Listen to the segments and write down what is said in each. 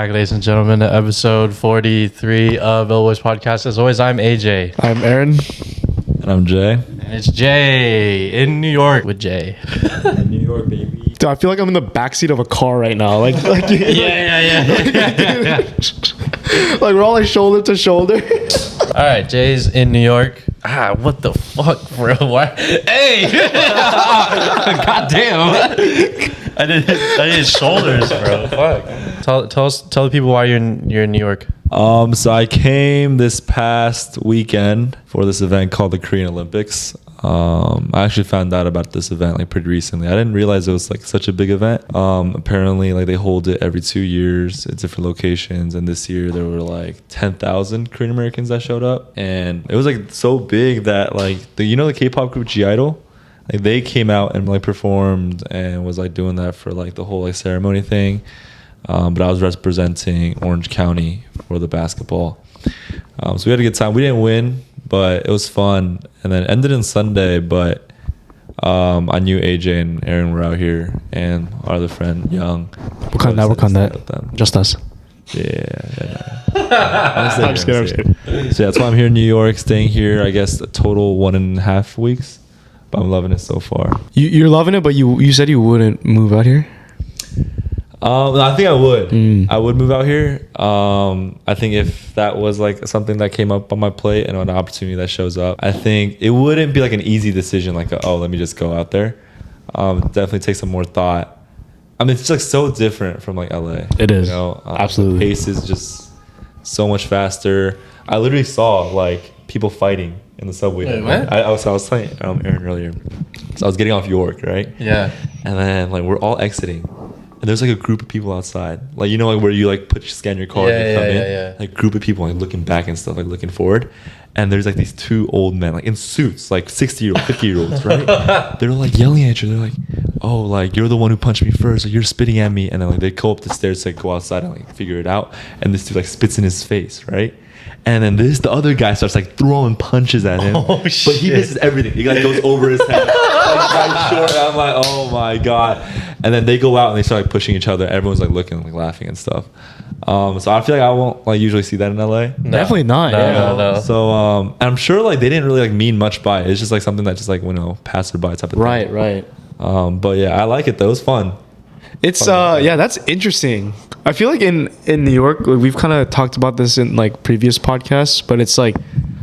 back, ladies and gentlemen, to episode 43 of Bellowbois podcast. As always, I'm AJ. I'm Aaron. And I'm Jay. And it's Jay in New York with Jay. New York, baby. Dude, I feel like I'm in the backseat of a car right now. Like like we're all like shoulder to shoulder. All right, Jay's in New York. What the fuck, bro? Why? Hey! God damn! I did his shoulders, bro. Fuck. Tell the people why you're in New York. So I came this past weekend for this event called the Korean Olympics. I actually found out about this event like pretty recently. I didn't realize it was like such a big event. Apparently like they hold it every 2 years at different locations, and this year there were like 10,000 Korean Americans that showed up, and it was like so big that like the K-pop group G-Idol, like they came out and like performed and was like doing that for like the whole like ceremony thing. But I was representing Orange County for the basketball. So we had a good time. We didn't win, but it was fun. And then ended in Sunday, but I knew AJ and Aaron were out here, and our other friend, Young. Work on that. Just us. Yeah. I'm just kidding. So that's why I'm here in New York, staying here, I guess, a total 1.5 weeks. But I'm loving it so far. You're loving it, but you said you wouldn't move out here? I think I would. I would move out here. I think if that was like something that came up on my plate and an opportunity that shows up, I think it wouldn't be like an easy decision. Like, let me just go out there. Definitely take some more thought. I mean, it's just like so different from like LA. It is. Absolutely. The pace is just so much faster. I literally saw like people fighting in the subway. Wait, what? I was telling Aaron earlier. So I was getting off York, right? Yeah. And then like we're all exiting. And there's like a group of people outside, like like where you like scan your card and come in. Yeah. Like group of people like looking back and stuff, like looking forward. And there's like these two old men like in suits, like 60-year-old, 50-year-olds, right? They're like yelling at you. They're like, "Oh, like you're the one who punched me first, or you're spitting at me." And then like they go up the stairs to like, go outside and like figure it out. And this dude like spits in his face, right? And then the other guy starts like throwing punches at him. Oh, but shit. he misses everything. He like goes over his head. Like right short. I'm like, oh my God. And then they go out and they start like pushing each other. Everyone's like looking, like laughing and stuff. So I feel like I won't like usually see that in LA. No. Definitely not. No. So and I'm sure like they didn't really like mean much by it. It's just like something that just like passerby type of thing. Right. But yeah, I like it though. It was fun. It's that's interesting. I feel like in New York, like, we've kind of talked about this in like previous podcasts, but it's like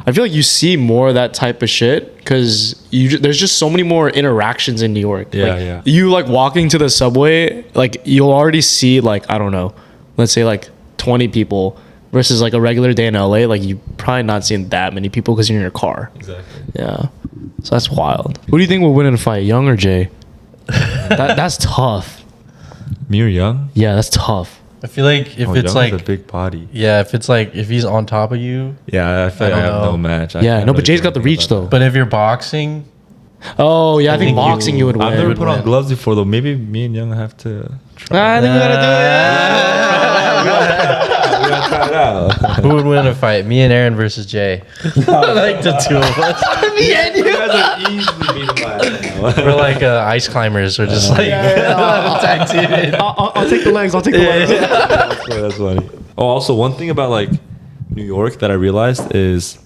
I feel like you see more of that type of shit because there's just so many more interactions in New York. Yeah. You like walking to the subway, like you'll already see like I don't know, let's say like 20 people versus like a regular day in LA. Like you probably not seeing that many people because you're in your car. Exactly. Yeah, so that's wild. Who do you think will win in a fight, Young or Jay? That's tough. Me or Young? Yeah, that's tough. I feel like if it's Young like has a big body. yeah, if he's on top of you. Yeah, I feel like I have no match. But Jay's got the reach though. But if you're boxing, Oh yeah, I think boxing you would win. I've never put on win. gloves before though. Maybe me and Young have to try. I think we gotta do it. We gotta try it out. who would win in a fight? Me and Aaron versus Jay. Like the two of us. Me and you. You guys are easily beaten by We're like ice climbers. We're just like tag teaming. I'll take the legs. That's funny. Oh, also one thing about like New York that I realized is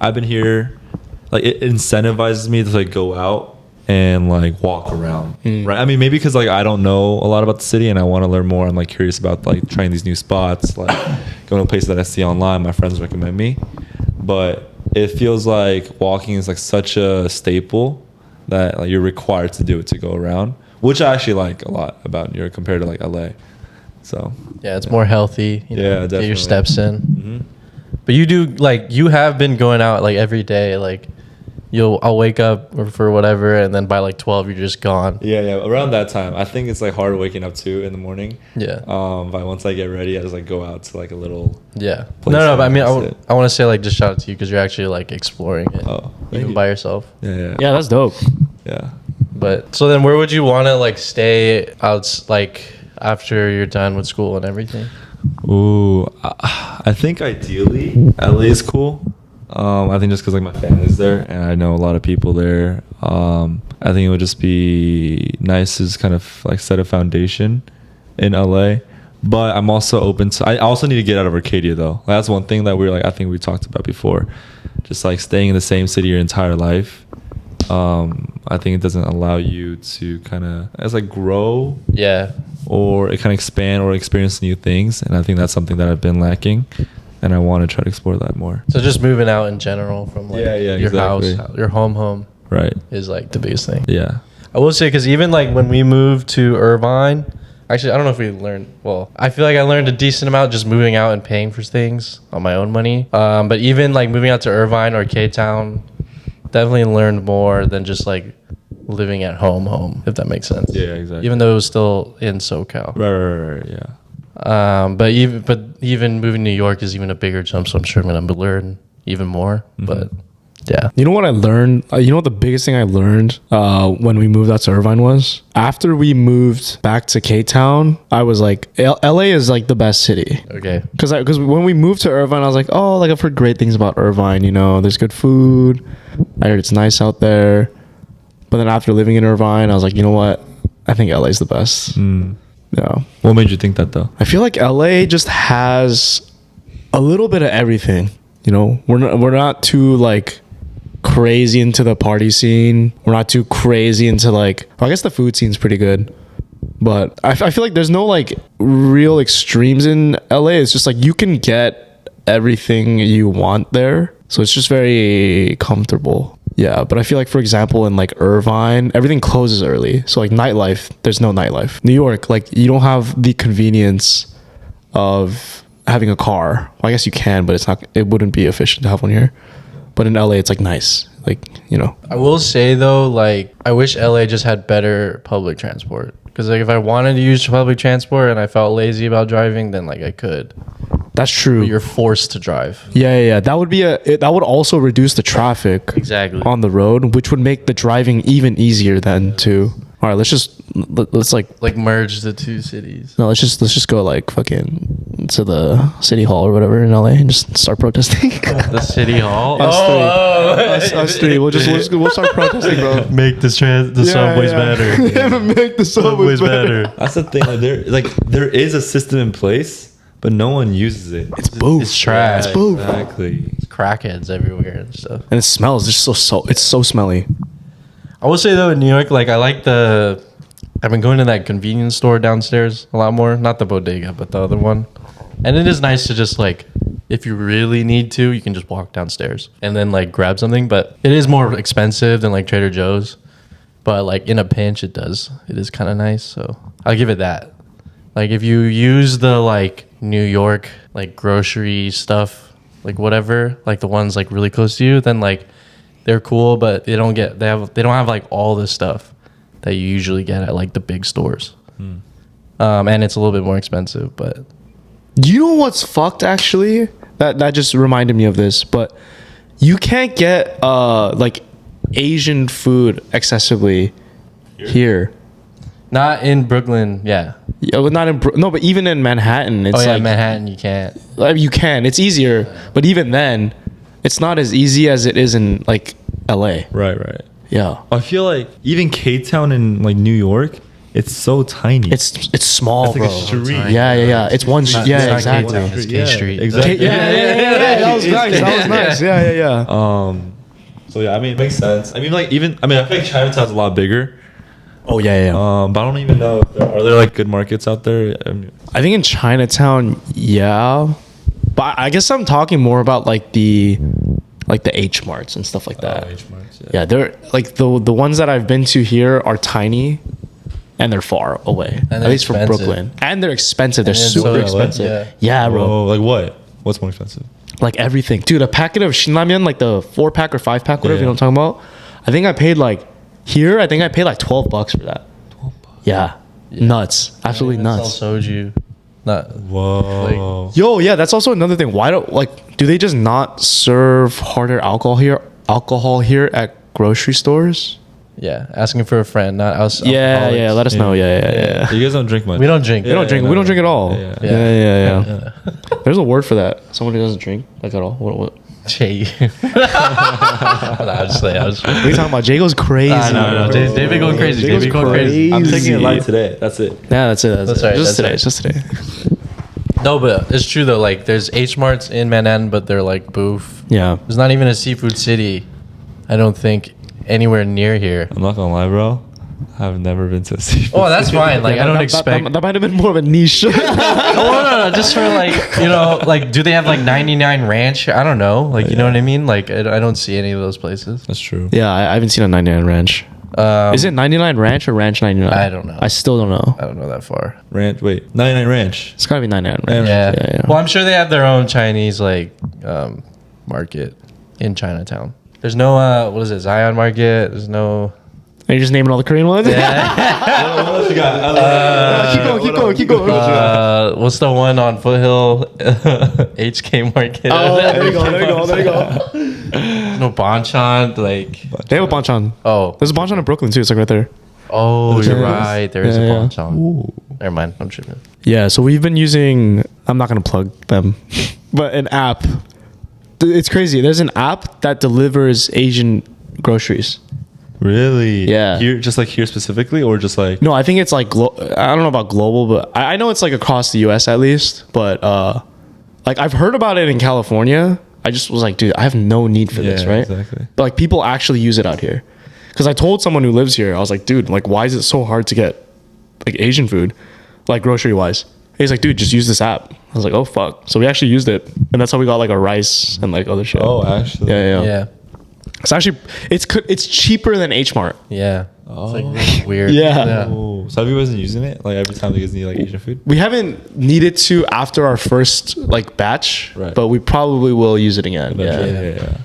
I've been here, like it incentivizes me to like go out and like walk around, right? I mean, maybe because like I don't know a lot about the city and I want to learn more. I'm like curious about like trying these new spots, like going to places that I see online. My friends recommend me, but it feels like walking is like such a staple that like you're required to do it to go around, which I actually like a lot about New York compared to like LA. So Yeah, it's more healthy. Yeah, Get definitely. your steps in. But you do like you have been going out like every day. Like I'll wake up for whatever, and then by like 12 you're just gone. Yeah. Around that time, I think it's like hard waking up too in the morning. Yeah. But once I get ready, I just like go out to like a little. Yeah. place No, but I mean, that's it. I want to say like just shout out to you because you're actually like exploring it, Oh, thank even you. by yourself. Yeah. Yeah, that's dope. Yeah. But so then, where would you want to like stay out like after you're done with school and everything? Ooh, I think ideally LA is cool. I think just because like my family's there and I know a lot of people there. I think it would just be nice to just kind of like set a foundation in LA. But I'm also open to. I also need to get out of Arcadia though. Like, that's one thing that we're like. I think we talked about before. Just like staying in the same city your entire life. I think it doesn't allow you to kind of as like grow. Yeah. Or it kind of expand or experience new things, and I think that's something that I've been lacking, and I want to try to explore that more. So just moving out in general from like your exactly. house, your home, Right, is like the biggest thing. Yeah. I will say, because even like when we moved to Irvine, actually I don't know if we learned. Well, I feel like I learned a decent amount just moving out and paying for things on my own money. But even like moving out to Irvine or K-Town, definitely learned more than just like living at home, if that makes sense. Yeah, exactly. Even though it was still in SoCal. Right, yeah. But even moving to New York is even a bigger jump, so I'm sure I'm gonna learn even more. Mm-hmm. But yeah. You know what I learned? You know what the biggest thing I learned when we moved out to Irvine was? After we moved back to K-Town, I was like, LA is like the best city. Okay. Because when we moved to Irvine, I was like, oh, like I've heard great things about Irvine. You know, there's good food. I heard it's nice out there. But then after living in Irvine, I was like, you know what? I think LA is the best. Yeah. What made you think that though? I feel like LA just has a little bit of everything. You know, we're not too like crazy into the party scene. We're not too crazy into like, well, I guess the food scene's pretty good. But I feel like there's no like real extremes in LA. It's just like you can get everything you want there. So it's just very comfortable. Yeah, but I feel like, for example, in like Irvine, everything closes early. So like nightlife, there's no nightlife. New York, like you don't have the convenience of having a car. Well, I guess you can, but it wouldn't be efficient to have one here. But in LA, it's like nice. Like, you know. I will say though, like I wish LA just had better public transport. Because like if I wanted to use public transport and I felt lazy about driving, then like I could. That's true. But you're forced to drive. Yeah. That would also reduce the traffic Exactly. on the road, which would make the driving even easier then too. All right, let's like merge the two cities. no, let's just go like fucking to the city hall or whatever in LA and just start protesting. The city hall. Us three. We'll start protesting, bro. Make the subways better. Make the subways better. That's the thing. There is a system in place, but no one uses it. It's both. It's trash. It's both. Exactly. Crackheads everywhere and stuff. And it smells just it's so smelly. I will say though, in New York, like I've been going to that convenience store downstairs a lot more. Not the bodega, but the other one. And it is nice to just like, if you really need to, you can just walk downstairs and then like grab something. But it is more expensive than like Trader Joe's. But like in a pinch, it is kind of nice. So I'll give it that. Like if you use the like New York like grocery stuff, like whatever, like the ones like really close to you, then like they're cool, but they don't have like all the stuff that you usually get at like the big stores. And it's a little bit more expensive, but You know what's fucked actually? That just reminded me of this, but you can't get like Asian food accessibly here. not in Brooklyn. Yeah. Yeah, but not in no, but even in Manhattan, it's like Manhattan, you can't. you can. It's easier, but even then, it's not as easy as it is in like LA. Right. Yeah, I feel like even K-Town in like New York, it's so tiny. it's small, It's like bro. a street. Yeah. It's one. Not- Yeah, it's not exactly. K-Town, it's K Street. Exactly. Yeah. That was nice. That was nice. Yeah. So yeah, I mean, it makes sense. I mean, I feel like Chinatown's a lot bigger. Oh yeah. But I don't even know. Are there like good markets out there? I mean, I think in Chinatown, yeah. But I guess I'm talking more about like the H marts and stuff like that. H-Marts, Yeah, they're like the ones that I've been to here are tiny, and they're far away. And At they're least from expensive. Brooklyn, and they're expensive. They're And it's super so- expensive. yeah. Yeah, bro. Oh, like what? What's more expensive? Like everything, dude. A packet of Shinramen, like the 4-pack or 5-pack, whatever Yeah. you know what I'm talking about. I think I paid like $12 for that. Yeah, nuts. Absolutely It's nuts. all soju. Not Whoa. Yo, yeah, that's also another thing. Why do they just not serve harder alcohol here at grocery stores? yeah. Asking for a friend, not us. Yeah, alcoholics. let us know. Yeah. You guys don't drink much. We don't drink. We don't drink. We don't drink at all. Yeah. Yeah. There's a word for that. Someone who doesn't drink like at all. What? Jay. I'll just say. What are you talking about? Jay goes crazy. No. They've been going crazy. Jay They've goes been going crazy. I'm taking it light today. That's it. Yeah, that's it. That's right, Just that's today. right. Just today. No, but it's true though. Like, there's H Marts in Manhattan, but they're like boof. Yeah. There's not even a seafood city. I don't think anywhere near here. I'm not gonna lie, bro. I've never been to a seafood. Oh, that's fine. Like, I don't That- expect. that might have been more of a niche. No, just for like, like, do they have like 99 Ranch? I don't know. Like, you know what I mean? Like, I don't see any of those places. That's true. Yeah, I haven't seen a 99 Ranch. Is it 99 Ranch or Ranch 99? I don't know. I still don't know. I don't know that far. Ranch. Wait, 99 Ranch. It's gotta be 99 Ranch. Yeah. Yeah. Well, I'm sure they have their own Chinese like market in Chinatown. There's no what is it? Zion Market. There's no. Are you just naming all the Korean ones? What else you got? Keep going. What's the one on Foothill? HK Market. Oh, there you go. There's no Bonchon. Like, They have a Bonchon. oh, There's a Bonchon in Brooklyn too. It's like right there. you're There is. right. There is Yeah, a yeah. Bonchon. Never mind. I'm tripping. Yeah, so we've been using. I'm not gonna plug them, but an app. It's crazy. There's an app that delivers Asian groceries. Really? Yeah. Here, just like here specifically, or just like No, I think it's like I don't know about global, but I know it's like across the U.S. at least. But like I've heard about it in California. I just was like, dude, I have no need for this, right? Exactly. But like people actually use it out here. Because I told someone who lives here, I was like, dude, like why is it so hard to get like Asian food, like grocery wise? He's like, dude, just use this app. I was like, oh fuck. So we actually used it, and that's how we got like our rice and like other shit. Oh, actually. Yeah. It's actually it's cheaper than H Mart. Yeah. Oh. It's like really weird. Yeah. Oh, so have you guys been using it? Like every time you guys need like Asian food? We haven't needed to after our first like batch, Right. but we probably will use it again. Yeah.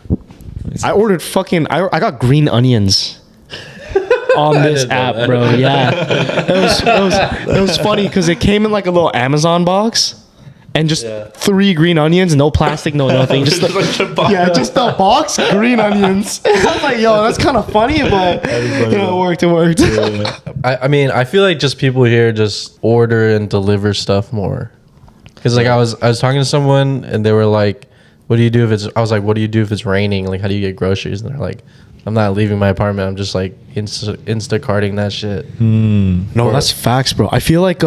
I ordered I got green onions on this didn't know app, that. bro. Yeah. It was funny because it came in like a little Amazon box. And just 3 green onions, no plastic, no nothing. Just just the box, green onions. I was like, yo, that's kind of funny, but it worked. I mean, I feel like just people here just order and deliver stuff more. Because like I was talking to someone and they were like, "What do you do if it's?" I was like, "What do you do if it's raining? Like, how do you get groceries?" And they're like, "I'm not leaving my apartment. I'm just like Instacarting that shit." No, that's facts, bro. I feel like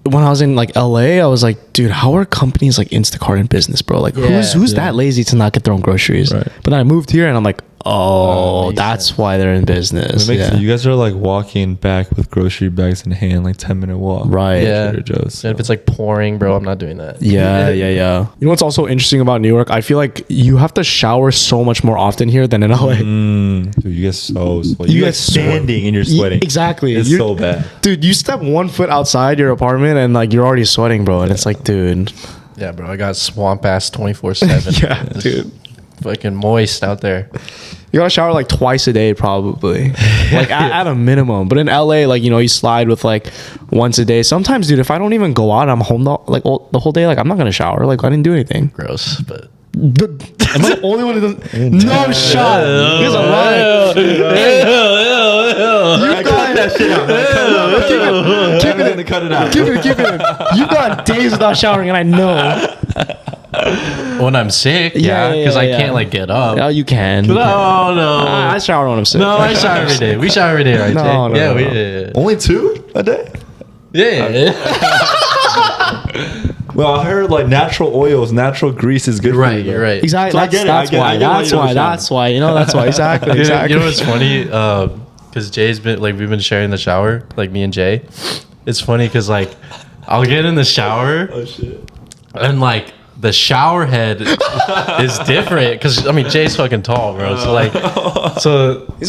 when I was in like LA, I was like, dude, how are companies like Instacart in business, bro? Like, who's that lazy to not get their own groceries? Right. But then I moved here and I'm like, oh, makes that's sense. why they're in business. It makes Yeah. sense. You guys are like walking back with grocery bags in hand, like 10-minute walk. Right. Yeah. Trader Joe's. And if it's like pouring, bro, I'm not doing that. Yeah. You know what's also interesting about New York? I feel like you have to shower so much more often here than in LA. Dude, you get so sweaty. You get get standing and you're sweating. Exactly. It's so bad. Dude, you step 1 foot outside your apartment and like you're already sweating, bro. And it's like, dude. Yeah, bro, I got swamp ass 24/7. Yeah, dude. Fucking moist out there. You gotta shower like twice a day, probably, like at a minimum. But in LA, like you slide with like once a day. Sometimes, dude, if I don't even go out, I'm home the whole day. Like I'm not gonna shower. Like I didn't do anything. Gross, but Am I the only one who doesn't? No shot. You guys are lying. You got that shit out. Keep it in. Cut it out. Keep it in. You got days without showering, and I know. when I'm sick, Yeah, because I yeah. can't like get up. Yeah, you can. No. I shower when I'm sick. No, I shower every day. We shower every day, right? No, Jay? no, yeah, no, we no. yeah. Only 2 a day? Well, I heard like natural oils, natural grease is good You're for right. you. You're right. Exactly. So I get it, That's I why. get why That's you don't why. shower. That's why. That's why. Exactly. You Exactly. know what's funny? Because Jay's been like we've been sharing the shower, like me and Jay. It's funny because like I'll get in the shower Oh shit. and like the shower head is different because I mean Jay's fucking tall, bro. So like, He's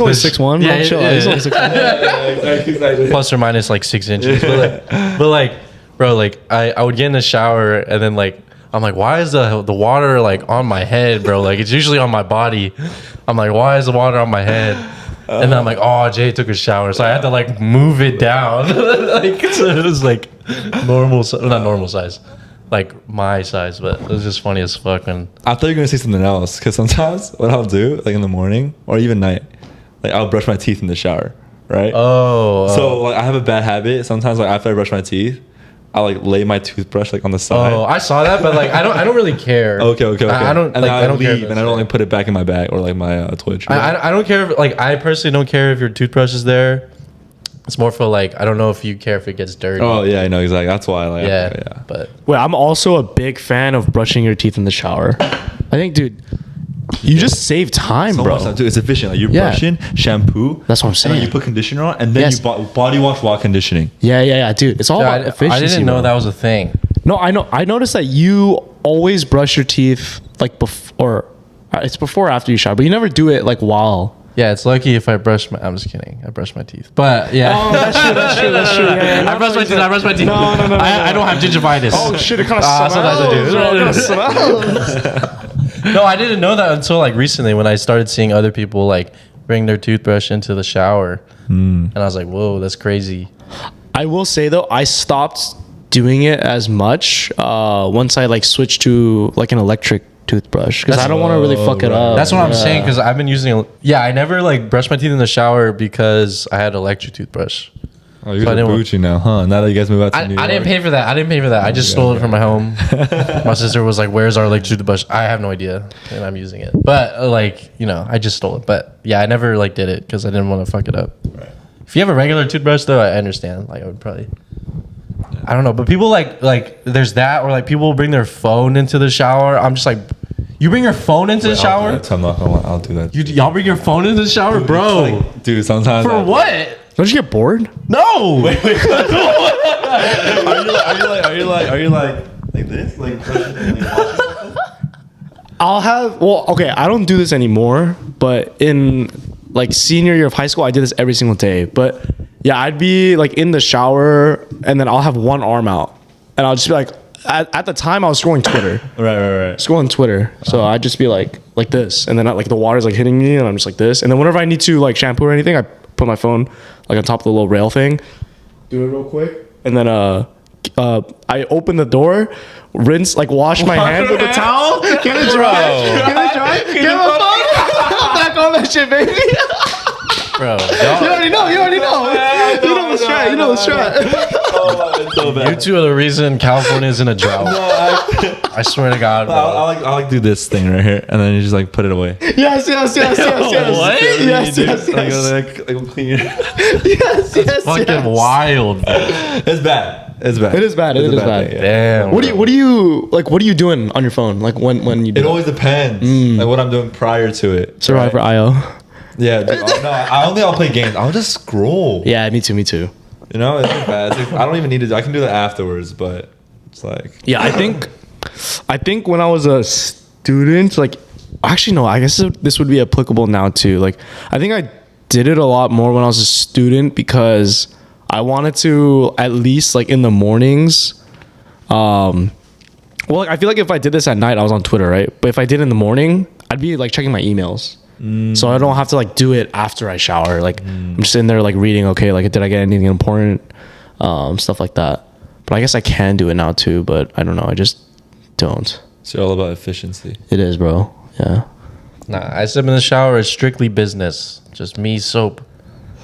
only 6'1". Yeah, Yeah, chill. yeah. He's only 6'1". Exactly. plus or minus like 6 inches. But like, bro, like I would get in the shower and then like I'm like, why is the water like on my head, bro? Like it's usually on my body. I'm like, why is the water on my head? And then I'm like, oh, Jay took a shower, so I had to like move it down. Like so it was like normal, not normal size, like my size, but it was just funny as fuck. And I thought you were gonna say something else because sometimes what I'll do, like in the morning or even night, like I'll brush my teeth in the shower, right? So like I have a bad habit. Sometimes like after I brush my teeth, I like lay my toothbrush like on the side. oh, I saw that, but like I don't really care. Okay. I don't And like then I don't care. leave, and I don't like put it back in my bag or like my toiletry bag. I don't care if like I personally don't care if your toothbrush is there. It's more for like, I don't know if you care if it gets dirty. Oh yeah, I know exactly. That's why. Like, yeah, okay, yeah. but Wait, I'm also a big fan of brushing your teeth in the shower. I think, dude, you just save time, So bro. much time, too. It's efficient. Like you're Yeah. brushing, shampoo. That's what I'm And saying. then you put conditioner on, and then Yes. you body wash while conditioning. Yeah, dude. It's all yeah, about efficiency. I didn't know bro. that was a thing. No, I know. I noticed that you always brush your teeth like before. It's before or after you shower, but you never do it like while. Yeah, it's lucky if I brush my. I'm just kidding. I brush my teeth, but yeah. Oh, that's true. That's true. Yeah, I brush my teeth. I brush my teeth. No. I don't have gingivitis. Oh shit! It kind of Sometimes I do. It kind of smells. No, I didn't know that until like recently when I started seeing other people like bring their toothbrush into the shower, and I was like, "Whoa, that's crazy." I will say though, I stopped doing it as much once I like switched to like an electric toothbrush because I don't want to really fuck it up. That's what I'm Yeah. saying because I've been using. Yeah, I never like brushed my teeth in the shower because I had an electric toothbrush. Oh, you're So I so didn't want- bougie now, huh? Now that you guys move out to I New York. didn't pay for that. I just stole it from my home. My sister was like, "Where's our electric toothbrush?" I have no idea, and I'm using it. But like, I just stole it. But yeah, I never like did it because I didn't want to fuck it up. Right. If you have a regular toothbrush, though, I understand. Like, I would probably. I don't know, but people like there's that, or like people bring their phone into the shower. I'm just like, you bring your phone into the shower? I'm not gonna lie, I'll do that. Y'all bring your phone into the shower, bro? Like, dude, sometimes For what? Don't you get bored? No. Are you like this? Like I'll have okay, I don't do this anymore, but in like senior year of high school I did this every single day. But yeah, I'd be like in the shower and then I'll have one arm out and I'll just be like at the time I was scrolling Twitter. right. Scrolling Twitter. So I'd just be like this and then like the water's like hitting me and I'm just like this. And then whenever I need to like shampoo or anything, I put my phone like on top of the little rail thing. Do it real quick. And then I open the door, rinse, like wash my hands with a towel, get it dry, get my phone back on that shit, baby. Bro, You already know. You know the strat. You know the strat. Oh, it's so bad. you two are the reason California is in a drought. I swear to God, bro. I like do this thing right here, and then you just like put it away. Yes. What? Yes. Like clean your. Yes. Fucking wild, bro. It's bad. It is bad. It is bad. Yeah. Damn. What do you doing on your phone? Like when you do It always depends. Like what I'm doing prior to it. Survivor right? IO. Yeah. Dude, I'll play games. I'll just scroll. Yeah, me too. You know, it's not bad. It's like, I don't even need to. I can do that afterwards, but it's like. Yeah, I think when I was a student, like, actually no, I guess this would be applicable now too. Like, I think I did it a lot more when I was a student because I wanted to at least like in the mornings. Well, like, I feel like if I did this at night, I was on Twitter, right? But if I did it in the morning, I'd be like checking my emails. So I don't have to like do it after I shower. Like I'm just in there like reading, okay, like did I get anything important? Stuff like that. But I guess I can do it now too, but I don't know. I just don't. It's all about efficiency. It is, bro. Yeah. Nah, I step in the shower. It's strictly business. Just me, soap,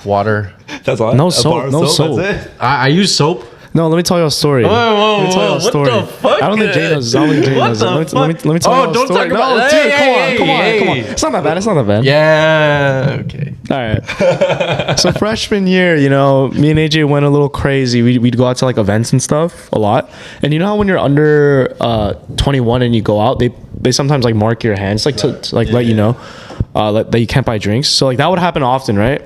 water. That's all. No A soap, bar of no soap. That's it. I use soap. No, let me tell you a story. Let me tell you a story. What the fuck? I don't think Jay knows. What the Let me tell you a don't story. talk about No, it. dude, Hey, come on. hey. It's not that bad. Yeah. Okay. All right. So freshman year, me and AJ went a little crazy. We'd go out to like events and stuff a lot. And you know how when you're under 21 and you go out, they sometimes like mark your hands like to like let you know that you can't buy drinks. So like that would happen often, right?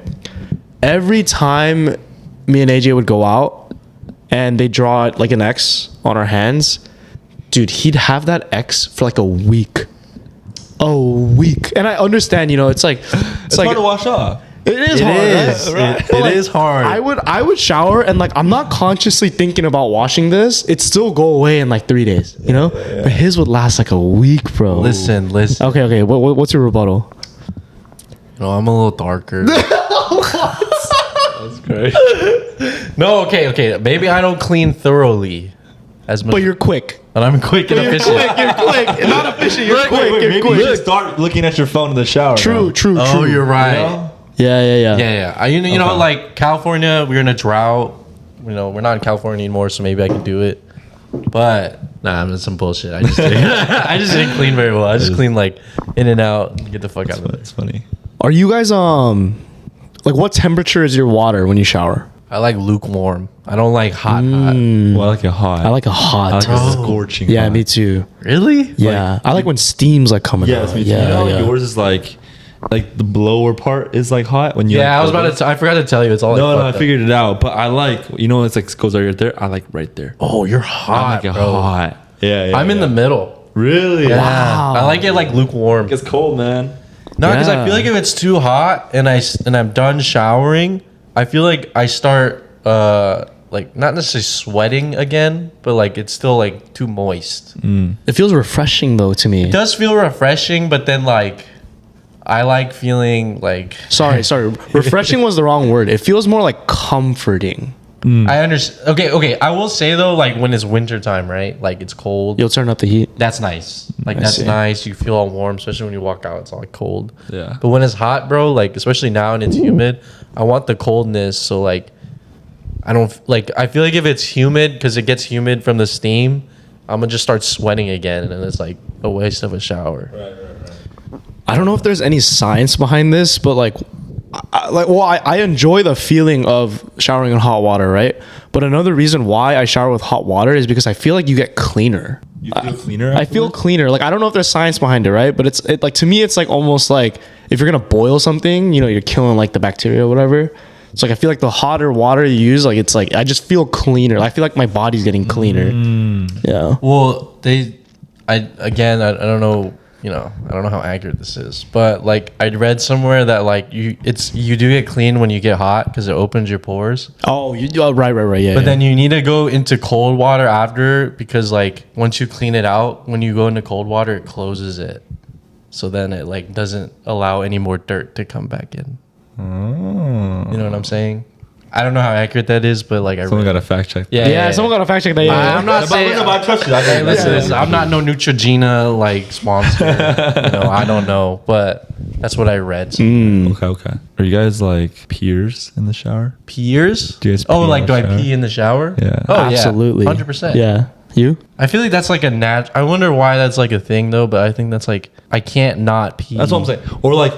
Every time me and AJ would go out and they draw like an X on our hands, dude, he'd have that X for like a week. And I understand, it's like It's hard to wash off. it is It hard. is. Right? It But, like, is hard. I would shower and like I'm not consciously thinking about washing this. It'd still go away in like 3 days, But his would last like a week, bro. Listen. Okay. What's your rebuttal? I'm a little darker. That's great. No, okay. Maybe I don't clean thoroughly as much. But you're quick. But I'm quick and efficient. You're quick. Not efficient. You're quick. Maybe You're you quick. should start looking at your phone in the shower. True. Oh, you're right. know? Yeah. Yeah. You know, like California, we're in a drought. We're not in California anymore, so maybe I can do it. But nah, I'm some bullshit. I just didn't clean very well. I just clean like in and out, and get the fuck out of it. It's funny. Are you guys like what temperature is your water when you shower? I like lukewarm. I don't like hot. Well, I like it hot. I like a hot. I like Bro. it scorching. Yeah, hot. me too. Really? Yeah, I like when steam's like coming Yes, out. me too. Yeah, You know, yeah. yours is like the blower part is like hot when you. Yeah, like, I was blow about it. to. I forgot to tell you. It's all. No, like no, I fucked up. figured it out. But I like, it's like goes right there. I like right there. Oh, you're I hot, like it bro. hot. Yeah. I'm in the middle. Really? Yeah. Wow. I like it like lukewarm. It's cold, man. No, because I Yeah. feel like if it's too hot and I'm done showering, I feel like I start like not necessarily sweating again, but like it's still like too moist. It feels refreshing though to me. It does feel refreshing, but then like I like feeling like Sorry. Refreshing was the wrong word. It feels more like comforting. I understand. Okay. I will say though, like when it's winter time, right? Like it's cold. You'll turn up the heat. That's nice. Like I that's see. nice. You feel all warm, especially when you walk out. It's all like cold. Yeah. But when it's hot, bro, like especially now and it's humid, I want the coldness. So like, I don't like. I feel like if it's humid, because it gets humid from the steam, I'm gonna just start sweating again, and it's like a waste of a shower. I don't know if there's any science behind this, but like, I enjoy the feeling of showering in hot water, right? But another reason why I shower with hot water is because I feel like you get cleaner. You feel cleaner? I feel cleaner. Like I don't know if there's science behind it, right? But it's like to me, it's like almost like if you're gonna boil something, you're killing like the bacteria or whatever. It's like I feel like the hotter water you use, like it's like I just feel cleaner. I feel like my body's getting cleaner. Yeah. Well, I don't know. I don't know how accurate this is, but like I read somewhere that like you do get clean when you get hot because it opens your pores. Oh, right, yeah. But then you need to go into cold water after because like once you clean it out, when you go into cold water, it closes it. So then it like doesn't allow any more dirt to come back in. You know what I'm saying? I don't know how accurate that is, but like Someone got to fact check. Yeah, someone got to fact check that. Yeah, I'm not saying. I trust you. Hey, listen, I'm not no Neutrogena like sponsor. I don't know, but that's what I read. Okay. Are you guys like peers in the shower? Peers? Do you guys pee Oh, in like the do I shower? pee in the shower? Yeah. Oh, absolutely, 100%. Yeah, you? I feel like that's like I wonder why that's like a thing though, but I think that's like I can't not pee. That's what I'm saying. Or like,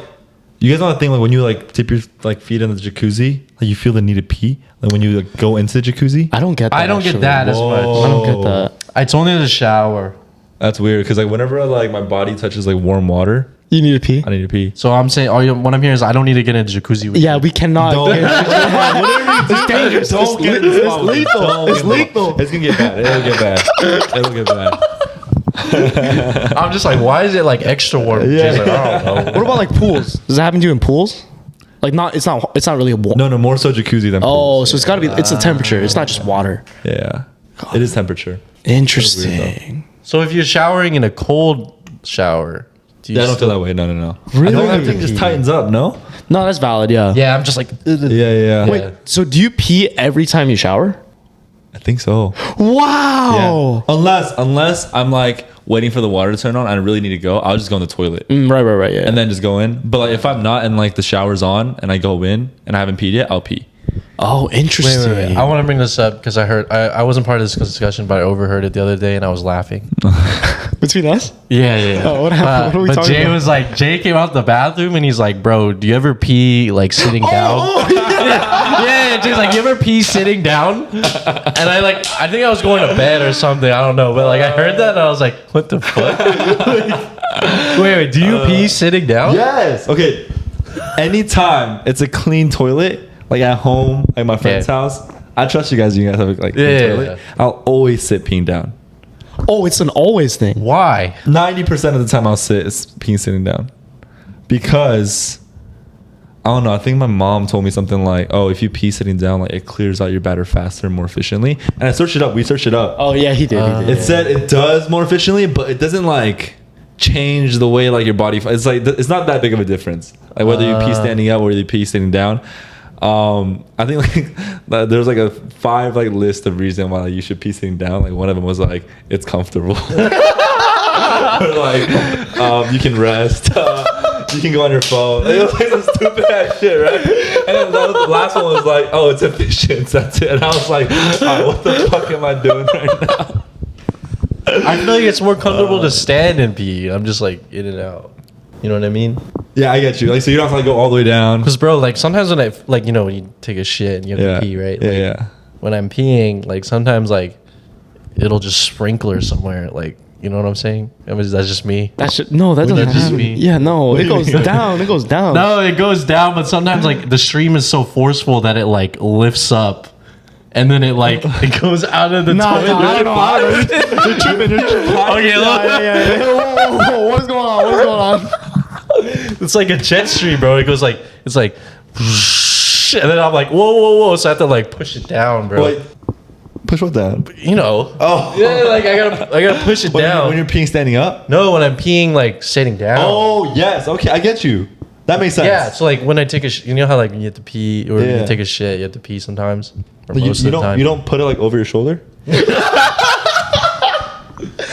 you guys know that thing like when you like dip your like feet in the jacuzzi, like you feel the need to pee. Like when you like go into the jacuzzi. I don't get that. I don't actually. get that as much. I don't get that. It's only the shower. That's weird because like whenever like my body touches like warm water, You need to pee? I need to pee. So I'm saying, what I'm hearing is I don't need to get in a jacuzzi with Yeah, you. we cannot. It's dangerous. Don't get It's lethal. It's lethal. It's gonna get bad. It'll get bad. It'll get bad. I'm just like, why is it like extra warm? Yeah. She's like, I don't know. What about like pools? Does that happen to you in pools? Like it's not really a warm. No, more so jacuzzi than Oh, pools. so it's got to be. It's the temperature. It's not just water. Yeah. It is temperature. Interesting. So if you're showering in a cold shower, do you Yeah, I don't still- feel that way. No. Really? I think that thing just tightens up, no? No, that's valid. Yeah. Yeah, I'm just like, Yeah. Wait. So do you pee every time you shower? I think so. Wow. Unless I'm like waiting for the water to turn on, I really need to go. I'll just go in the toilet Right. Yeah. and then just go in. But like if I'm not and like the shower's on and I go in and I haven't peed yet, I'll pee. oh, interesting. wait. I want to bring this up because I wasn't part of this discussion, but I overheard it the other day and I was laughing. Between us? Yeah. Oh, what happened? What are we but talking Jay about? was like, Jay came out the bathroom and he's like, bro, do you ever pee like sitting down? Yeah, Jay's like, you ever pee sitting down? And I think I was going to bed or something. I don't know. But like, I heard that and I was like, what the fuck? wait, do you pee sitting down? Yes. Okay. Anytime it's a clean toilet, like at home, like my friend's house, I trust you guys. You guys have a clean toilet. I'll always sit peeing down. Oh, it's an always thing. Why? 90% of the time I'll sit is peeing sitting down. Because I don't know, I think my mom told me something like, oh, if you pee sitting down, like it clears out your bladder faster and more efficiently. And I searched it up. We searched it up. Oh yeah, he did. It said it does more efficiently, but it doesn't like change the way like your body. It's like it's not that big of a difference. Like whether you pee standing up or whether you pee sitting down. I think like there's like a 5 like list of reasons why like, you should pee sitting down. Like one of them was like it's comfortable. Or like you can rest. You can go on your phone. It was like some stupid ass shit, right? And then the last one was like, oh, it's efficient. That's it. And I was like, all right, what the fuck am I doing right now? I feel like it's more comfortable to stand and pee. I'm just like in and out. You know what I mean? Yeah, I get you. Like, so you don't have to like go all the way down. Because bro, like sometimes when I like when you take a shit and you have to pee, right? Yeah, Like, yeah. when I'm peeing, like sometimes like it'll just sprinkler somewhere, like you know what I'm saying? That's just me. That should no. That Wouldn't doesn't that just happen. be- Yeah, no. It goes down. It goes down. No, it goes down, but sometimes like the stream is so forceful that it like lifts up, and then it like it goes out of the toilet. I don't know. You're tripping. You're tripping. Okay, look. Yeah. Whoa. What's going on? What's going on? It's like a jet stream, bro. It goes like it's like, and then I'm like, whoa. So I have to like push it down, bro. Wait, push what down? You know. Oh, Yeah, like I gotta push it down. When you're peeing standing up. No, when I'm peeing like sitting down. Oh yes, okay, I get you. That makes sense. Yeah, so like when I take a you know how like when you have to pee or Yeah. you take a shit, you have to pee sometimes or But most of the time. you don't put it like over your shoulder.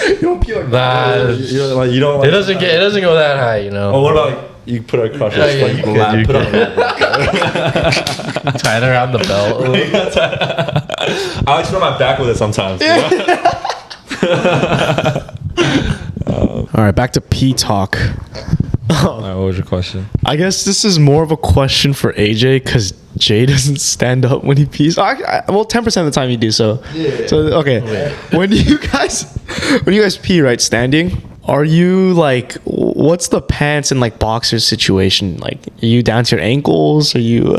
You don't pee like Nah, You don't like. You don't. Like, it doesn't go that high, you know. Oh, what about like you put it across your Yeah, like, you could, lap, you put it on Tie it around the belt. I like to put my back with it sometimes. You know? All right, back to pee talk. All right, what was your question? I guess this is more of a question for AJ because Jay doesn't stand up when he pees. Well, 10% of the time you do so. Yeah. So okay, when you guys pee, right, standing, are you like, what's the pants and like boxers situation? Like, are you down to your ankles? Are you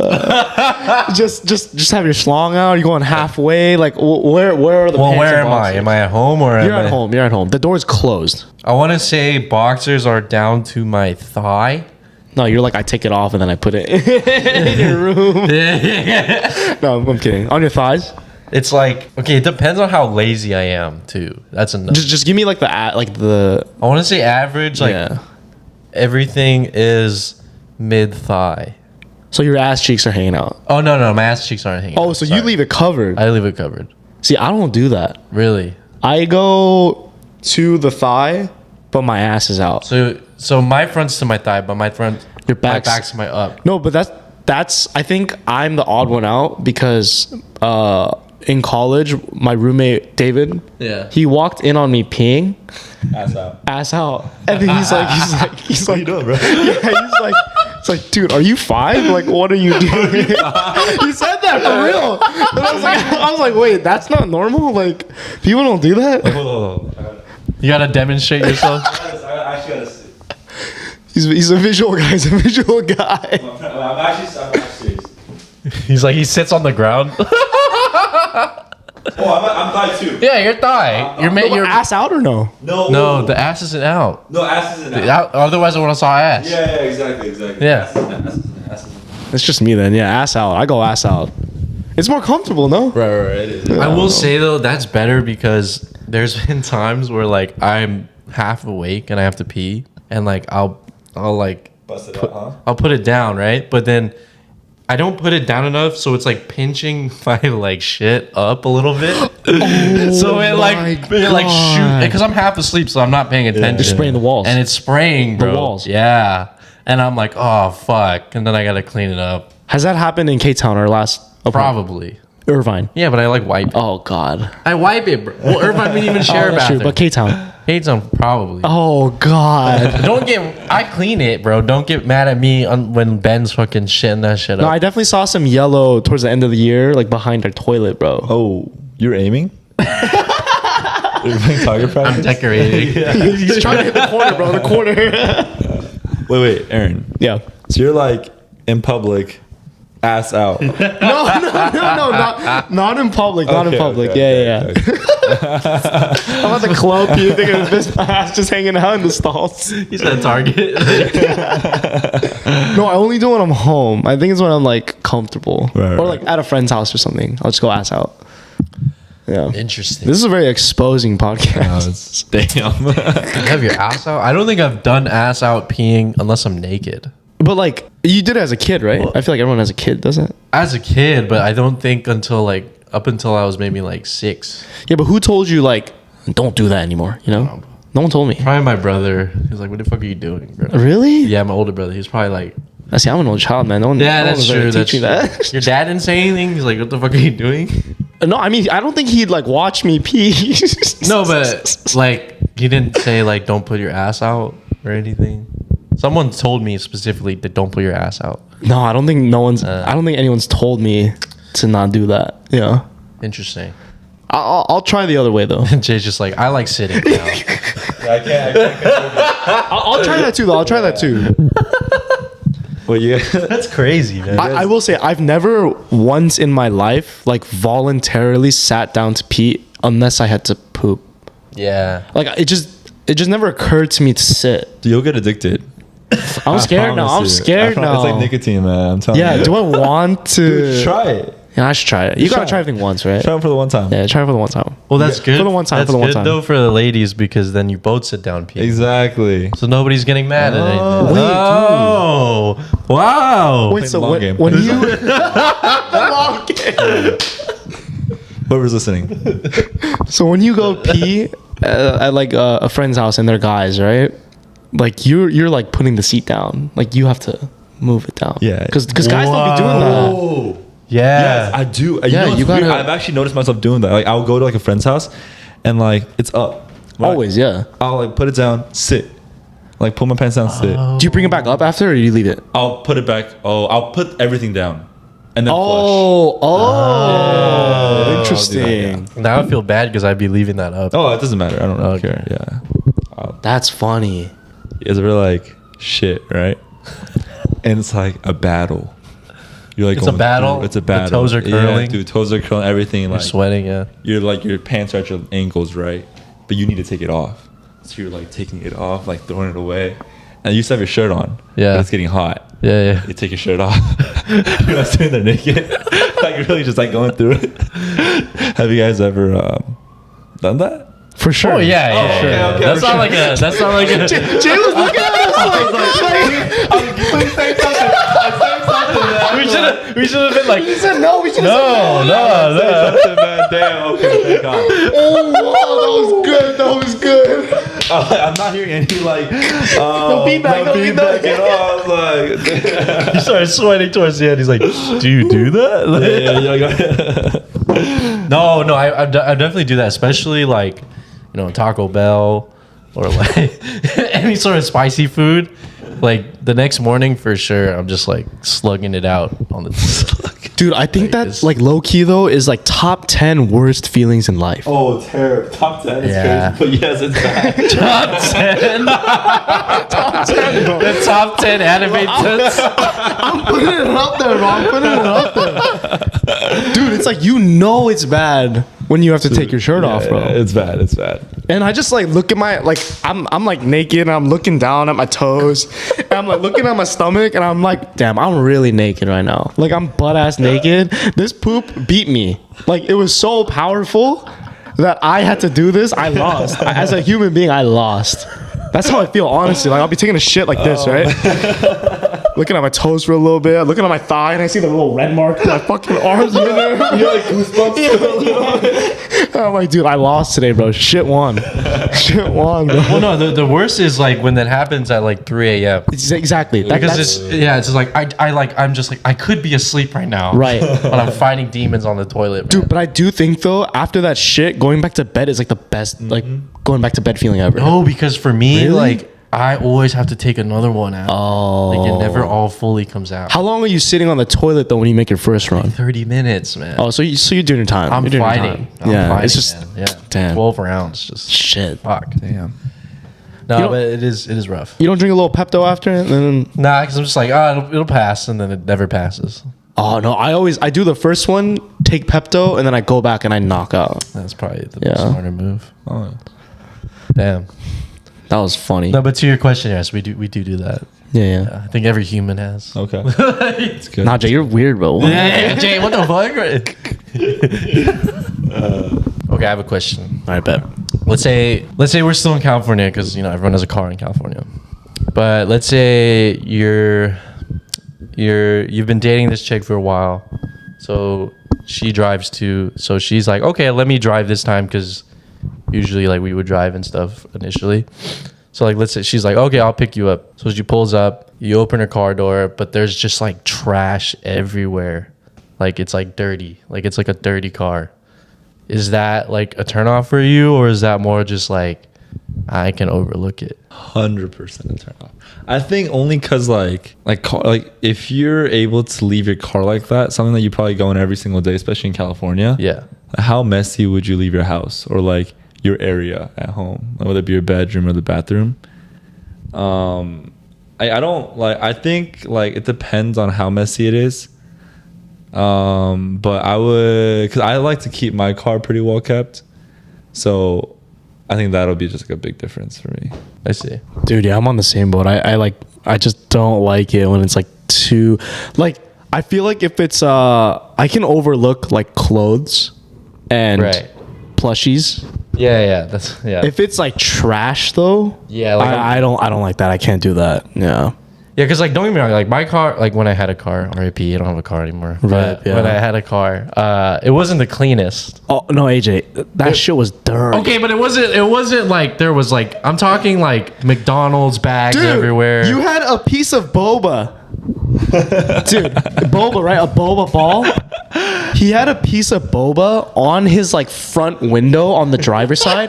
just have your schlong out? Are you going halfway? Like, where are the? Well, pants where and am I? boxers? Am I at home or You're am at I- home. You're at home. The door's closed. I want to say boxers are down to my thigh. No, you're like, I take it off and then I put it in your room. No, I'm kidding. On your thighs. It's like okay, it depends on how lazy I am too. That's enough. Just give me like the I want to say average, like yeah. everything is mid thigh. So your ass cheeks are hanging out. Oh no, my ass cheeks aren't hanging. Oh, out. so Sorry. you leave it covered. I leave it covered. See, I don't do that. Really? I go to the thigh, but my ass is out. So my front's to my thigh, but my back's to my up. No, but that's I think I'm the odd one out because in college, my roommate David, Yeah. he walked in on me peeing, Ass out. and then he's like, What are you doing, bro? yeah, it's like, dude, are you 5? Like, what are you doing? He said that for real. And I was like, wait, that's not normal. Like, people don't do that. Hold on. You gotta demonstrate yourself. I actually gotta see. He's a visual guy. He's a visual guy. I'm actually serious. He's like he sits on the ground. Oh, I'm thigh too. Yeah, your thigh. Your Ass out or no? No, the ass isn't out. No, ass isn't out. Otherwise, I would have saw ass. Yeah, exactly. Yeah. Ass isn't out. It's just me then. Yeah, ass out. I go ass out. It's more comfortable, no? Right. It is. I will say though, that's better because there's been times where like I'm half awake and I have to pee, and like I'll like Bust it up, huh? I'll put it down, right? But then I don't put it down enough, so it's like pinching my like shit up a little bit. So it like shoot because I'm half asleep, so I'm not paying attention. You're spraying the walls. and it's spraying, bro. walls. Yeah, and I'm like, oh fuck, and then I gotta clean it up. Has that happened in K-Town or last? Probably. Irvine. Yeah, but I like wipe it. Oh God. I wipe it, bro. Well, Irvine didn't even share a That's true, bathroom. but K-Town. Hates on probably. Oh God. I clean it, bro. Don't get mad at me when Ben's fucking shitting that shit No, up. I definitely saw some yellow towards the end of the year, like behind our toilet, bro. Oh, you're aiming? You're playing target practice? I'm decorating. He's trying to hit the corner, bro. The corner. Wait, Aaron. Yeah. So you're like in public, ass out. No, not in public. Not in Okay, public. okay, Yeah. okay. I'm at the club. You think of this ass just hanging out in the stalls? He's at Target. No, I only do it when I'm home. I think it's when I'm like comfortable, Right, or right. like at a friend's house or something. I'll just go ass out. Yeah. Interesting. This is a very exposing podcast. Damn. You have your ass out? I don't think I've done ass out peeing unless I'm naked. But like, you did it as a kid, right? I feel like everyone as a kid does it. As a kid, but I don't think until up until I was maybe like 6. Yeah, but who told you like, don't do that anymore? You know, no one told me. Probably my brother. He's like, what the fuck are you doing, bro? Really? Yeah, my older brother. He's probably like, I see. I'm an old child, man. No one. yeah, no one that's was there true. to That's teach me true. that. Your dad didn't say anything. He's like, what the fuck are you doing? No, I mean, I don't think he'd like watch me pee. No, but like, he didn't say like, don't put your ass out or anything. Someone told me specifically that don't put your ass out. No, I don't think I don't think anyone's told me to not do that. Yeah. Interesting. I'll try the other way though. Jay's just like, I like sitting down. I can't. I'll try that too though. I'll try that too. Well, yeah. That's crazy, man. I will say I've never once in my life like voluntarily sat down to pee unless I had to poop. Yeah. Like it just never occurred to me to sit. You'll get addicted. I'm scared now. I'm scared now. It's like nicotine, man. I'm telling you. Yeah. Do I want to? Dude, try it. Yeah, I should try it. You gotta try everything once, right? Try it for the one time. Yeah, try it for the one time. Well, that's good. For the one time, That's for the one good time. though for the ladies because then you both sit down pee. Exactly. So nobody's getting mad at anything. Wait, Oh, wow. Wait, so long game. when you long game. Whoever's listening. So when you go pee at like a friend's house and they're guys, right? Like you're like putting the seat down. Like you have to move it down. Yeah. Because guys don't be doing that. Oh. Yeah. Yes, I do. Yeah, you gotta- I've actually noticed myself doing that. Like I'll go to like a friend's house and like it's up. Right? Always, yeah. I'll like put it down, sit. Like pull my pants down, sit. Do you bring it back up after or do you leave it? I'll put it back. I'll put everything down. And then Oh, I'll interesting. Now I feel bad because I'd be leaving that up. flush. Oh, it doesn't matter. I don't really Okay. care. Yeah. That's funny. It's really like shit, right? And it's like a battle. You're like It's a going battle? through- It's a The battle. toes are curling? Yeah, dude, toes are curling. Everything. You're Like sweating, yeah. you're like your pants are at your ankles, right? But you need to take it off. So you're like taking it off, like throwing it away. And you used to have your shirt on. Yeah. But it's getting hot. Yeah, yeah. You take your shirt off. You're not sitting there naked. Like you're really just like going through it. Have you guys ever done that? For sure. Oh yeah, yeah. okay, yeah. okay, That's for not sure. like a. That's not like a. Jay was looking at us We should have been like. he said no, we should have No, no. Man, damn. Okay, thank God. Oh, wow, that was good. That was good. I'm not hearing any like feedback, no feedback. at all. Like, He started sweating towards the end. He's like, "Do you do that?" No, I definitely do that, especially like, Taco Bell or like any sort of spicy food. Like the next morning for sure, I'm just like slugging it out on the toilet. Dude, I think that like low key though is like top 10 worst feelings in life. Oh, terrible. Top 10 is Yeah. crazy. But yes, it's bad. Top 10. The top 10 anime tits. I'm putting it up there, bro. I'm putting it up there. Dude, it's like it's bad when you have to take your shirt off, bro. It's bad. It's bad. And I just like look at my I'm like naked and I'm looking down at my toes and I'm like looking at my stomach and I'm like, damn, I'm really naked right now. Like I'm butt ass naked. This poop beat me. Like it was so powerful that I had to do this. I lost. As a human being, I lost. That's how I feel, honestly. Like I'll be taking a shit like this, right? Looking at my toes for a little bit, looking at my thigh, and I see the little red mark in my fucking arms in there. You're like goosebumps. I'm like, dude, I lost today, bro. Shit won. Shit won, bro. Well, no, the worst is like when that happens at like 3 a.m. Exactly. Because it's just like I'm just like I could be asleep right now, Right. But I'm fighting demons on the toilet, man. Dude, but I do think though, after that shit, going back to bed is like the best, like going back to bed feeling ever. No, because for me, Really? like I always have to take another one out. Oh. Like it never all fully comes out. How long are you sitting on the toilet though when you make your first run? 30 minutes, man. Oh, so you're doing your time. I'm You're doing your fighting. time. Yeah, it's just man. Yeah. damn. 12 rounds, just shit. fuck. Damn. No, You don't- but it is rough. You don't drink a little Pepto after, and then Nah, because I'm just like, it'll pass, and then it never passes. oh no, I do the first one, take Pepto, and then I go back and I knock out. That's probably the Yeah. smarter move. Oh. Damn. That was funny. No, but to your question, yes, we do that. Yeah. I think every human has. Okay. It's good. Nah, Jay, you're weird, bro. Yeah, Jay, what the fuck? Okay, I have a question. I bet. Let's say we're still in California because everyone has a car in California. But let's say you've been dating this chick for a while, so she drives too. So she's like, okay, let me drive this time because usually like we would drive and stuff initially. So like let's say she's like, okay, I'll pick you up. So she pulls up, you open her car door, but there's just like trash everywhere, like it's like dirty, like it's like a dirty car. Is that like a turnoff for you, or is that more just like I can overlook it. 100% a turn off. I think only because like if you're able to leave your car like that, something that you probably go in every single day, especially in California. Yeah. How messy would you leave your house or like your area at home, whether it be your bedroom or the bathroom? I don't like. I think like it depends on how messy it is. But I would, because I like to keep my car pretty well kept, so I think that'll be just like a big difference for me. I see. Dude, yeah, I'm on the same boat. I just don't like it when it's like too, like, I feel like if it's I can overlook like clothes and Right. plushies. Yeah. If it's like trash though, Yeah, like I don't like that. I can't do that. Yeah. Yeah, because like don't get me wrong, like my car, like when I had a car, RIP, I don't have a car anymore. Right, But yeah. when I had a car, it wasn't the cleanest. Oh no, AJ, that shit was dirty. Okay, but it wasn't like there was like I'm talking like McDonald's bags everywhere. You had a piece of boba. Dude, boba, right? A boba ball. He had a piece of boba on his like front window on the driver's side